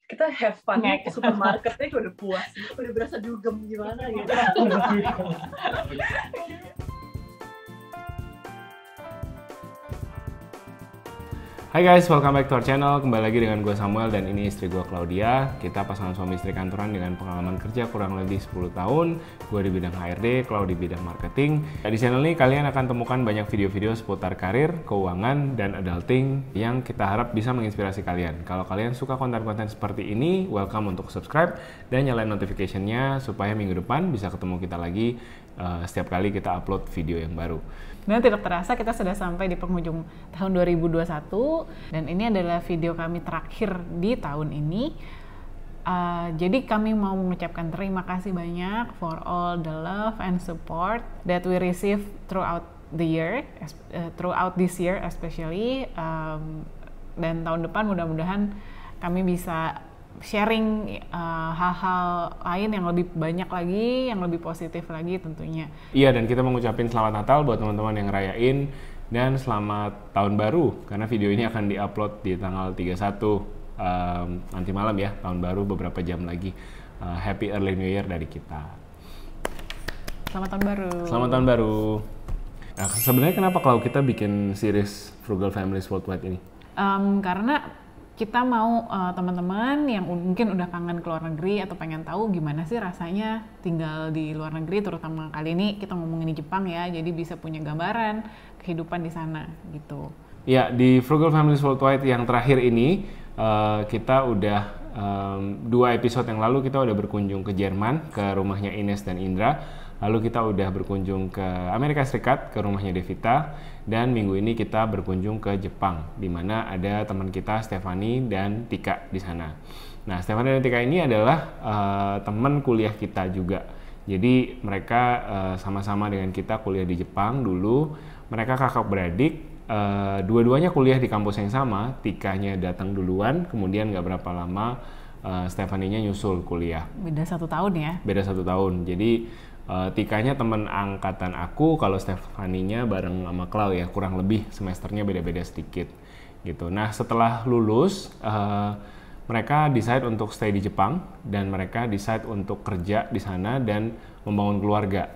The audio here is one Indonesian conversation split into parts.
kita have fun ke supermarketnya udah puas, udah berasa dugem gimana gitu. Hai guys, welcome back to our channel. Kembali lagi dengan gue Samuel dan ini istri gue Claudia. Kita pasangan suami istri kantoran dengan pengalaman kerja kurang lebih 10 tahun. Gue di bidang HRD, Clau di bidang marketing. Di channel ini kalian akan temukan banyak video-video seputar karir, keuangan, dan adulting yang kita harap bisa menginspirasi kalian. Kalau kalian suka konten-konten seperti ini, welcome untuk subscribe dan nyalain notification-nya supaya minggu depan bisa ketemu kita lagi setiap kali kita upload video yang baru. Dan tidak terasa kita sudah sampai di penghujung tahun 2021 dan ini adalah video kami terakhir di tahun ini. Jadi kami mau mengucapkan terima kasih banyak for all the love and support that we receive throughout the year, throughout this year especially. Dan tahun depan mudah-mudahan kami bisa sharing hal-hal lain yang lebih banyak lagi, yang lebih positif lagi tentunya. Iya, dan kita mengucapin selamat Natal buat teman-teman yang ngerayain dan selamat tahun baru karena video ini akan diupload di tanggal 31 nanti malam ya, tahun baru beberapa jam lagi. Happy early new year dari kita. Selamat tahun baru. Selamat tahun baru. Nah, sebenarnya kenapa kalau kita bikin series Frugal Families Worldwide ini? Karena kita mau teman-teman yang mungkin udah kangen ke luar negeri atau pengen tahu gimana sih rasanya tinggal di luar negeri, terutama kali ini kita ngomongin di Jepang ya, jadi bisa punya gambaran kehidupan di sana gitu. Ya, di Frugal Families Worldwide yang terakhir ini kita udah 2 episode yang lalu kita udah berkunjung ke Jerman, ke rumahnya Ines dan Indra. Lalu kita udah berkunjung ke Amerika Serikat, ke rumahnya Devita. Dan minggu ini kita berkunjung ke Jepang, di mana ada teman kita Stephanie dan Tika di sana. Nah, Stephanie dan Tika ini adalah teman kuliah kita juga. Jadi mereka sama-sama dengan kita kuliah di Jepang dulu. Mereka kakak beradik, dua-duanya kuliah di kampus yang sama. Tikanya datang duluan, kemudian gak berapa lama Stephanie-nya nyusul kuliah. Beda 1 tahun ya? Beda 1 tahun. Jadi Tikanya teman angkatan aku, kalau Stephanie-nya bareng sama Clau ya, kurang lebih semesternya beda-beda sedikit gitu. Nah, setelah lulus mereka decide untuk stay di Jepang dan mereka decide untuk kerja di sana dan membangun keluarga.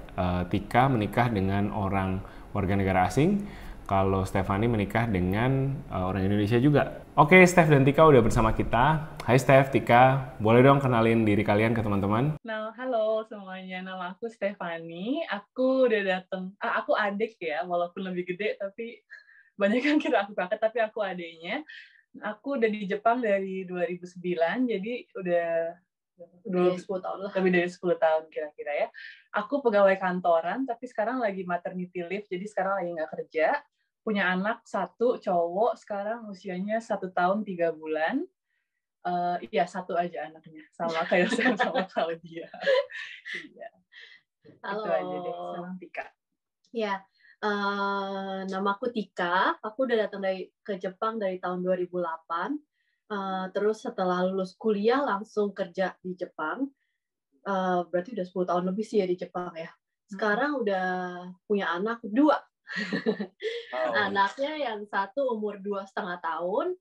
Tika menikah dengan orang warga negara asing, kalau Stephanie menikah dengan orang Indonesia juga. Oke, Steph dan Tika udah bersama kita. Hai Steph, Tika, boleh dong kenalin diri kalian ke teman-teman? Nah, halo semuanya, nama aku Stephanie. Aku udah dateng, aku adik ya, walaupun lebih gede, tapi banyak yang kira aku kakak, tapi aku adiknya. Aku udah di Jepang dari 2009, jadi udah 10 tahun lah. Lebih dari 10 tahun kira-kira ya. Aku pegawai kantoran, tapi sekarang lagi maternity leave, jadi sekarang lagi nggak kerja. Punya anak 1 cowok, sekarang usianya 1 tahun 3 bulan. Iya, 1 aja anaknya, sama kayak saya sama Claudia. Iya. Halo. Itu aja deh, salam Tika. Ya, namaku Tika. Aku udah datang ke Jepang dari tahun 2008. Terus setelah lulus kuliah langsung kerja di Jepang. Berarti udah 10 tahun lebih sih ya di Jepang ya. Sekarang udah punya anak 2. Anaknya yang 1 umur 2,5 tahun,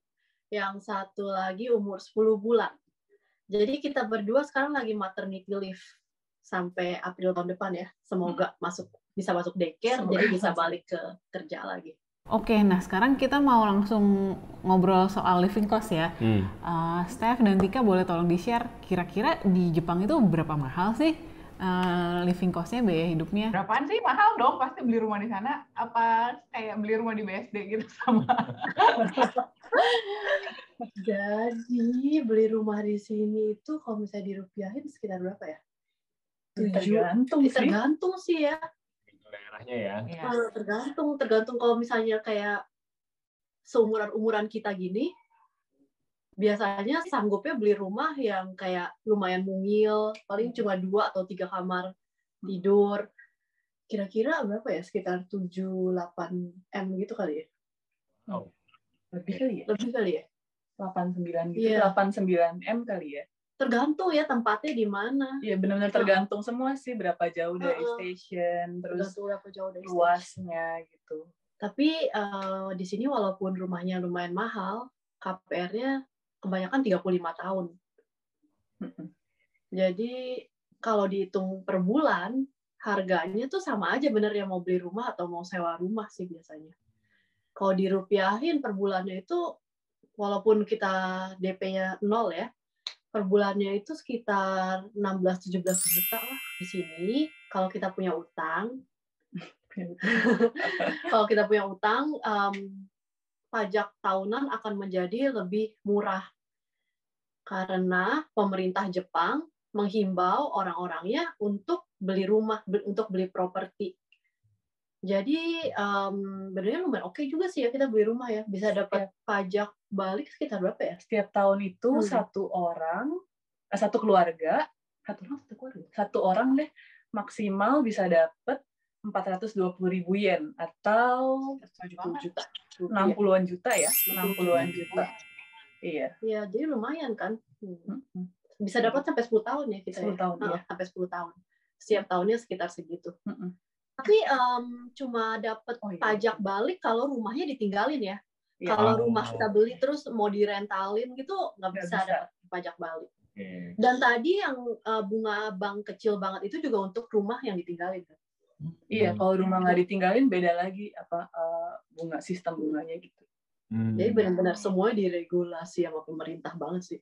yang 1 lagi umur 10 bulan. Jadi kita berdua sekarang lagi maternity leave sampai April tahun depan ya. Semoga bisa masuk daycare, jadi bisa balik ke kerja lagi. Oke, nah sekarang kita mau langsung ngobrol soal living cost ya. Steph dan Tika boleh tolong di-share kira-kira di Jepang itu berapa mahal sih living cost-nya, biaya hidupnya? Berapaan sih? Mahal dong, pasti beli rumah di sana. Apa kayak beli rumah di BSD gitu sama? Jadi beli rumah di sini itu kalau misalnya dirupiahin sekitar berapa ya? Tergantung sih ya. Daerahnya ya. Tergantung kalau misalnya kayak seumuran kita gini, biasanya sanggupnya beli rumah yang kayak lumayan mungil, paling cuma 2 atau 3 kamar tidur. Kira-kira berapa ya? Sekitar 7-8 M gitu kali ya? Oh, lebih kali ya? 8-9 gitu, yeah. 8-9 M kali ya? Tergantung ya tempatnya di mana. Iya, benar-benar tergantung semua sih, berapa jauh dari station, terus luasnya gitu. Tapi di sini walaupun rumahnya lumayan mahal, KPR-nya kebanyakan 35 tahun. Jadi kalau dihitung per bulan, harganya tuh sama aja bener ya mau beli rumah atau mau sewa rumah sih biasanya. Kalau dirupiahin per bulannya itu, walaupun kita DP-nya 0 ya, per bulannya itu sekitar 16-17 juta lah. Di sini, kalau kita punya utang, pajak tahunan akan menjadi lebih murah. Karena pemerintah Jepang menghimbau orang-orangnya untuk beli rumah, untuk beli properti. Jadi benernya lumayan oke juga sih ya kita beli rumah ya. Bisa dapat pajak balik sekitar berapa ya? Setiap tahun itu satu orang deh maksimal bisa dapat 420.000 yen atau 70 juta. 60-an juta ya, 60-an juta. Iya. Iya, jadi lumayan kan. Bisa dapat sampai 10 tahun ya kita 10 tahun ya. Sampai 10 tahun. Setiap tahunnya sekitar segitu. Tapi cuma dapat pajak balik kalau rumahnya ditinggalin ya. Kalau rumah kita beli terus mau direntalin gitu nggak bisa dapat pajak balik. Dan tadi yang bunga bank kecil banget itu juga untuk rumah yang ditinggalin. Iya, kalau rumah nggak ditinggalin beda lagi bunga sistem bunganya gitu. Jadi benar-benar semua diregulasi sama pemerintah banget sih.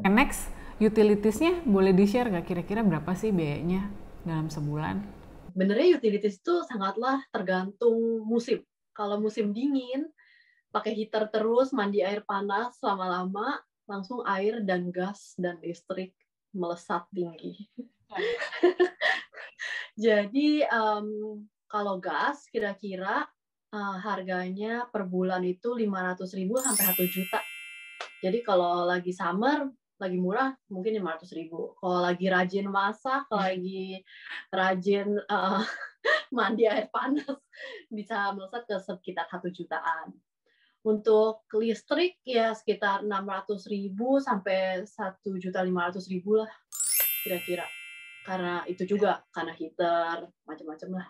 Next, utilities-nya boleh di-share nggak kira-kira berapa sih biayanya dalam sebulan? Benernya utilities itu sangatlah tergantung musim. Kalau musim dingin, pakai heater terus, mandi air panas lama-lama, langsung air dan gas dan listrik melesat tinggi. Jadi kalau gas kira-kira harganya per bulan itu 500.000 sampai 1 juta. Jadi kalau lagi summer, lagi murah mungkin 500.000. Kalau lagi rajin masak, lagi rajin mandi air panas, bisa melesat ke sekitar 1 jutaan. Untuk listrik ya sekitar 600.000 sampai 1.500.000 lah kira-kira. Karena itu juga karena heater macam-macam lah.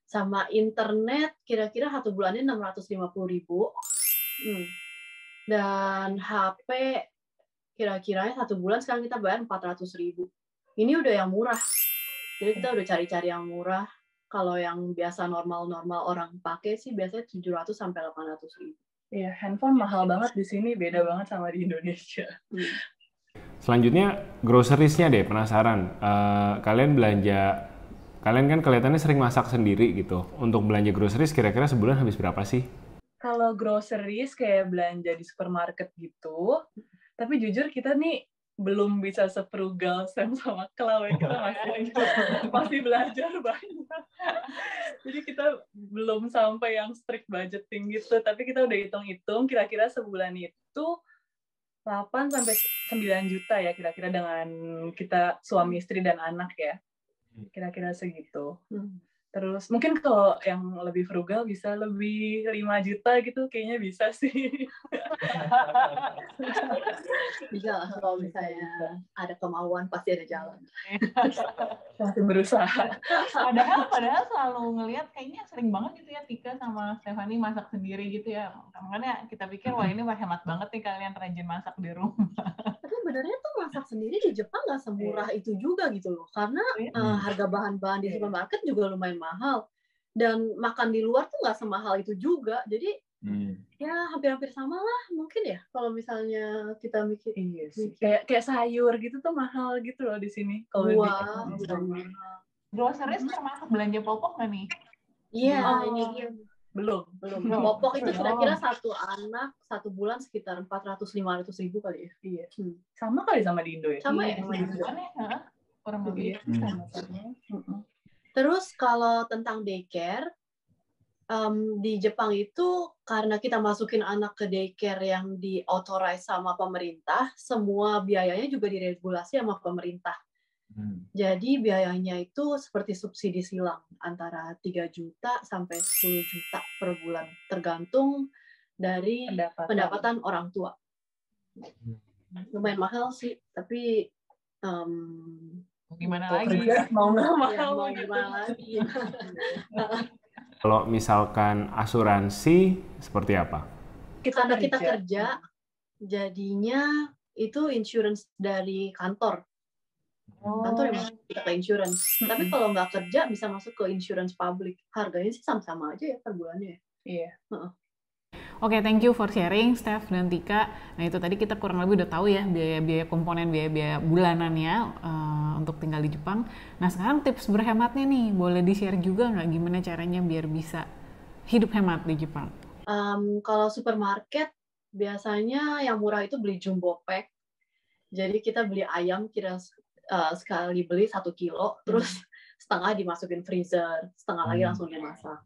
Sama internet kira-kira 1 bulannya 650.000. Dan HP kira-kiranya 1 bulan sekarang kita bayar 400.000. Ini udah yang murah. Jadi kita udah cari-cari yang murah. Kalau yang biasa normal-normal orang pakai sih biasanya 700 sampai 800.000. Iya, handphone mahal banget di sini, beda banget sama di Indonesia. Selanjutnya groceries-nya deh, penasaran. Kalian kan kelihatannya sering masak sendiri gitu. Untuk belanja groceries kira-kira sebulan habis berapa sih? Kalau groceries kayak belanja di supermarket gitu, tapi jujur kita nih belum bisa seprugal Sam sama Chloe, kita masih belajar banyak. Jadi kita belum sampai yang strict budgeting gitu, tapi kita udah hitung-hitung kira-kira sebulan itu 8 sampai 9 juta ya kira-kira dengan kita suami istri dan anak ya. Kira-kira segitu. Terus mungkin kalau yang lebih frugal bisa lebih 5 juta gitu, kayaknya bisa sih. Bisa lah, kalau misalnya ada kemauan pasti ada jalan. Masih berusaha. Padahal selalu ngelihat kayaknya sering banget gitu ya Tika sama Stephanie masak sendiri gitu ya. Makanya kita pikir wah ini hemat banget nih kalian rajin masak di rumah. Tapi sebenarnya tuh masak sendiri di Jepang nggak semurah itu juga gitu loh. Karena harga bahan-bahan di supermarket juga lumayan mahal. Dan makan di luar tuh nggak semahal itu juga. Jadi ya hampir-hampir sama lah mungkin ya. Kalau misalnya kita mikir. Iya sih. Kayak sayur gitu tuh mahal gitu loh di sini. Kalau groceries termasuk belanja pokok nggak nih? Iya, ini dia. Belum. Popok itu kira-kira satu anak 1 bulan sekitar 400-500 ribu kali ya. Iya. Sama kali sama di Indo ya. Sama ya. Kurang lebih. Terus kalau tentang daycare, di Jepang itu karena kita masukin anak ke daycare yang di-authorize sama pemerintah, semua biayanya juga diregulasi sama pemerintah. Jadi biayanya itu seperti subsidi silang antara 3 juta sampai 10 juta per bulan, tergantung dari pendapatan orang tua. Lumayan mahal sih, tapi gimana lagi? Mau nggak mahal? Mau gimana lagi? Kalau misalkan asuransi seperti apa? Karena kita kerja, jadinya itu insurance dari kantor. Kantor yang masuk kita ke insurance. Tapi kalau nggak kerja bisa masuk ke insurance public. Harganya sih sama-sama aja ya per bulannya. Iya. Oke, thank you for sharing, Steph dan Tika. Nah, itu tadi kita kurang lebih udah tahu ya biaya-biaya komponen, biaya-biaya bulanannya untuk tinggal di Jepang. Nah, sekarang tips berhematnya nih, boleh di-share juga nggak gimana caranya biar bisa hidup hemat di Jepang? Kalau supermarket, biasanya yang murah itu beli jumbo pack. Jadi kita beli ayam sekali beli 1 kilo, terus setengah dimasukin freezer, setengah lagi langsung dimasak.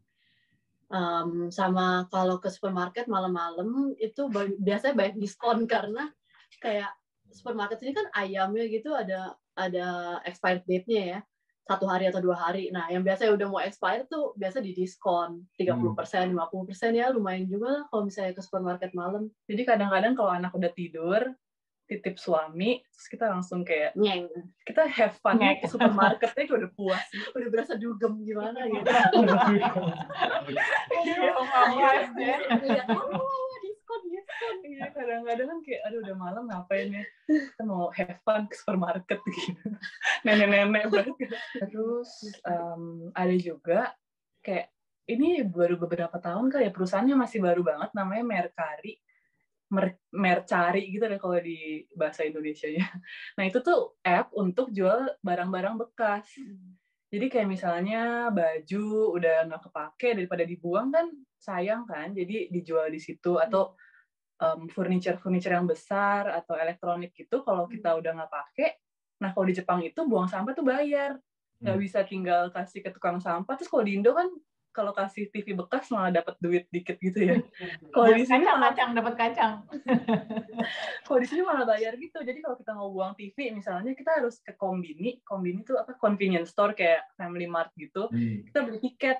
Sama kalau ke supermarket malam-malam itu biasanya banyak diskon karena kayak supermarket ini kan ayamnya gitu ada expired date-nya ya, 1 hari atau 2 hari. Nah, yang biasanya udah mau expired tuh biasa di diskon 30%, 50% ya, lumayan juga lah kalau misalnya ke supermarket malam. Jadi kadang-kadang kalau anak udah tidur, titip suami, terus kita langsung kayak kita have fun-nya ke supermarketnya udah puas, udah berasa dugem gimana gitu. Diskon. Iya, kadang-kadang kan kayak aduh udah malam ngapain ya, kita mau have fun ke supermarket gitu. Nenek-nenek banget. Terus ada juga kayak ini baru beberapa tahun kali ya, perusahaannya masih baru banget, namanya Mercari gitu deh kalau di bahasa Indonesianya. Nah, itu tuh app untuk jual barang-barang bekas. Jadi kayak misalnya baju udah nggak kepake, daripada dibuang kan sayang kan, jadi dijual di situ. Atau furniture yang besar atau elektronik gitu, kalau kita udah nggak pakai, nah kalau di Jepang itu buang sampah tuh bayar. Nggak bisa tinggal kasih ke tukang sampah. Terus kalau di Indo kan kalau kasih TV bekas malah dapat duit dikit gitu ya. Kalau di sini dapat kacang. Kalau di sini malah bayar gitu. Jadi kalau kita mau buang TV misalnya, kita harus ke kombini itu apa, convenience store kayak Family Mart gitu. Kita beli tiket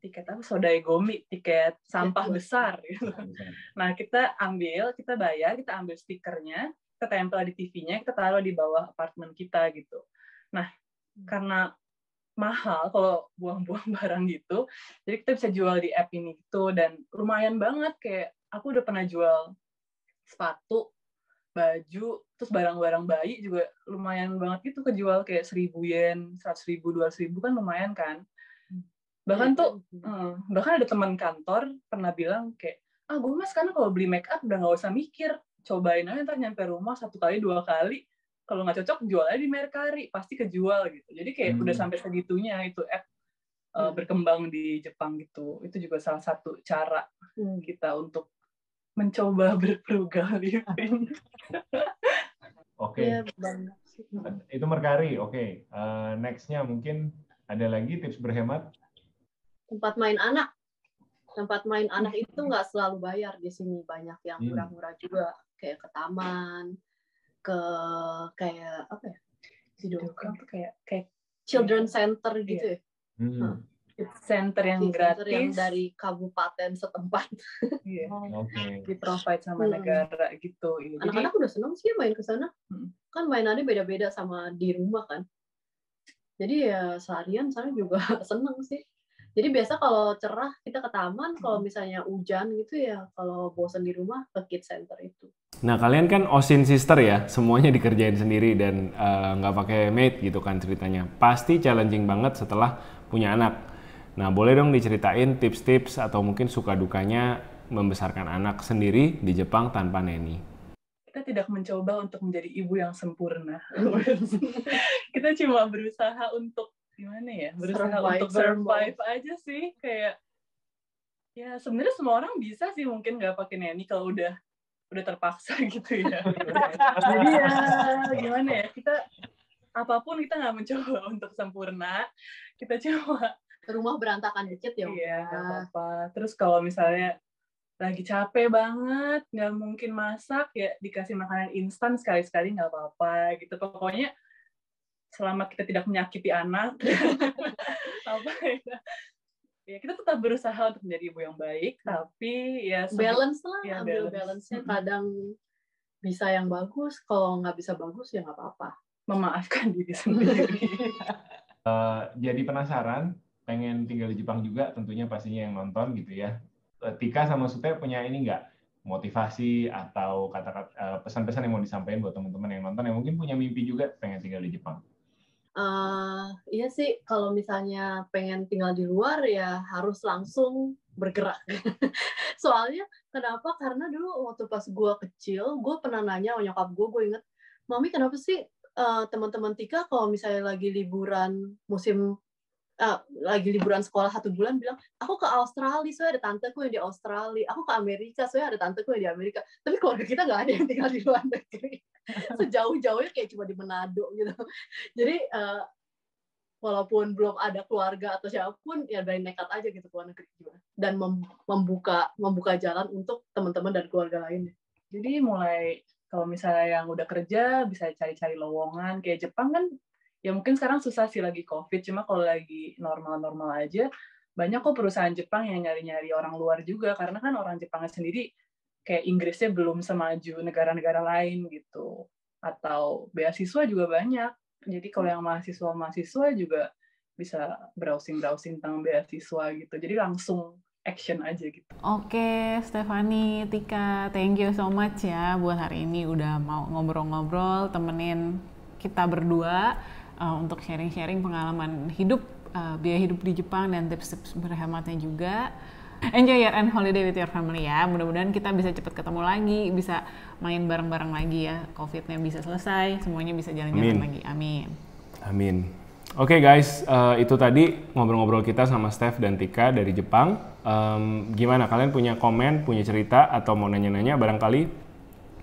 apa, Sodaigomi, tiket sampah besar gitu. Nah, kita bayar, kita ambil stikernya, kita tempel di TV-nya, kita taruh di bawah apartemen kita gitu. Nah, karena mahal kalau buang-buang barang gitu, jadi kita bisa jual di app ini gitu, dan lumayan banget. Kayak aku udah pernah jual sepatu, baju, terus barang-barang bayi juga lumayan banget gitu kejual, kayak 1.000 yen, 100.000, 200.000 kan lumayan kan. Bahkan ada teman kantor pernah bilang kayak, gue mas sekarang kalau beli make up udah nggak usah mikir, cobain aja ntar nyampe rumah 1 kali 2 kali, kalau nggak cocok jual aja di Mercari, pasti kejual gitu. Jadi kayak udah sampai segitunya itu app berkembang di Jepang gitu. Itu juga salah satu cara kita untuk mencoba berfrugal living. Oke. Itu Mercari. Oke. Next-nya mungkin ada lagi tips berhemat. Tempat main anak. Tempat main anak itu nggak selalu bayar di sini, banyak yang murah-murah juga, kayak ke taman, ke kayak apa ya? Kayak children center gitu ya. Center yang gratis, yang dari kabupaten setempat. Di-provide sama negara gitu. Anak-anak udah seneng sih main ke sana. Kan mainannya beda-beda sama di rumah kan. Jadi ya seharian sana juga seneng sih. Jadi biasa kalau cerah kita ke taman, kalau misalnya hujan gitu ya, kalau bosan di rumah ke kids center itu. Nah, kalian kan Osin sister ya, semuanya dikerjain sendiri dan nggak pakai maid gitu kan ceritanya. Pasti challenging banget setelah punya anak. Nah, boleh dong diceritain tips-tips atau mungkin suka dukanya membesarkan anak sendiri di Jepang tanpa neni. Kita tidak mencoba untuk menjadi ibu yang sempurna. Kita cuma berusaha untuk gimana ya, untuk survive aja sih. Kayak ya sebenarnya semua orang bisa sih mungkin nggak pakai neni kalau udah terpaksa gitu ya. Jadi ya gimana ya, kita apapun kita nggak mencoba untuk sempurna, kita cuma rumah berantakan dikit ya. Iya, nggak apa-apa. Terus kalau misalnya lagi capek banget, nggak mungkin masak, ya dikasih makanan instan sekali-sekali nggak apa-apa gitu. Pokoknya selama kita tidak menyakiti anak, apa ya kita tetap berusaha untuk menjadi ibu yang baik, tapi ya balance lah, ya, ambil balance-nya. Kadang bisa yang bagus, kalau nggak bisa bagus ya nggak apa-apa. Memaafkan diri sendiri. Jadi penasaran, pengen tinggal di Jepang juga, tentunya pastinya yang nonton gitu ya. Tika sama Sute punya ini nggak? motivasi atau kata-kata pesan-pesan yang mau disampaikan buat teman-teman yang nonton yang mungkin punya mimpi juga pengen tinggal di Jepang? Iya sih, kalau misalnya pengen tinggal di luar ya harus langsung bergerak. Soalnya kenapa? Karena dulu waktu pas gue kecil, gue pernah nanya sama nyokap gue inget, Mami kenapa sih teman-teman Tika kalau misalnya lagi liburan lagi liburan sekolah 1 bulan bilang, aku ke Australia, soalnya ada tanteku yang di Australia, aku ke Amerika, soalnya ada tanteku yang di Amerika. Tapi keluarga kita nggak ada yang tinggal di luar negeri. Sejauh-jauhnya kayak cuma di Manado gitu. Jadi walaupun belum ada keluarga atau siapapun, ya dari nekat aja gitu ke luar negeri juga. Dan membuka jalan untuk teman-teman dan keluarga lainnya. Jadi mulai kalau misalnya yang udah kerja bisa cari-cari lowongan kayak Jepang kan. Ya mungkin sekarang susah sih lagi COVID, cuma kalau lagi normal-normal aja, banyak kok perusahaan Jepang yang nyari-nyari orang luar juga, karena kan orang Jepangnya sendiri kayak Inggrisnya belum semaju negara-negara lain gitu. Atau beasiswa juga banyak. Jadi kalau yang mahasiswa juga bisa browsing-browsing tentang beasiswa gitu. Jadi langsung action aja gitu. Oke, Stephanie, Tika, thank you so much ya buat hari ini udah mau ngobrol-ngobrol, temenin kita berdua. Untuk sharing-sharing pengalaman hidup, biaya hidup di Jepang dan tips-tips berhematnya juga. Enjoy your end holiday with your family ya. Mudah-mudahan kita bisa cepat ketemu lagi, bisa main bareng-bareng lagi ya. COVID-nya bisa selesai, semuanya bisa jalan-jalan lagi. Amin. Amin. Oke guys, itu tadi ngobrol-ngobrol kita sama Steph dan Tika dari Jepang. Gimana kalian punya komen, punya cerita atau mau nanya-nanya, barangkali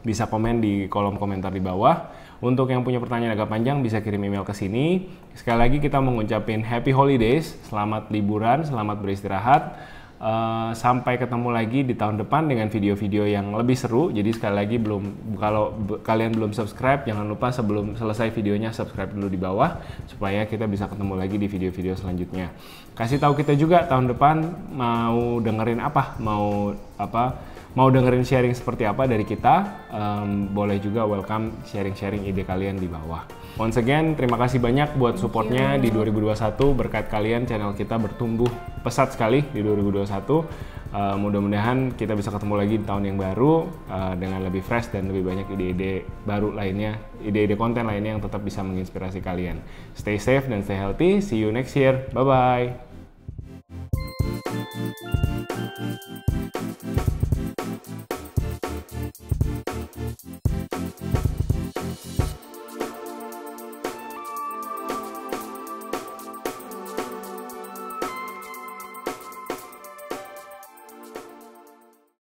bisa komen di kolom komentar di bawah. Untuk yang punya pertanyaan agak panjang bisa kirim email ke sini. Sekali lagi kita mau ngucapin happy holidays, selamat liburan, selamat beristirahat. Sampai ketemu lagi di tahun depan dengan video-video yang lebih seru. Jadi sekali lagi kalau kalian belum subscribe, jangan lupa sebelum selesai videonya subscribe dulu di bawah supaya kita bisa ketemu lagi di video-video selanjutnya. Kasih tahu kita juga tahun depan mau dengerin apa, mau dengerin sharing seperti apa dari kita, boleh juga welcome sharing-sharing ide kalian di bawah. Once again, terima kasih banyak buat supportnya di 2021. Berkat kalian, channel kita bertumbuh pesat sekali di 2021. Mudah-mudahan kita bisa ketemu lagi di tahun yang baru dengan lebih fresh dan lebih banyak ide-ide baru lainnya, ide-ide konten lainnya yang tetap bisa menginspirasi kalian. Stay safe dan stay healthy. See you next year. Bye-bye.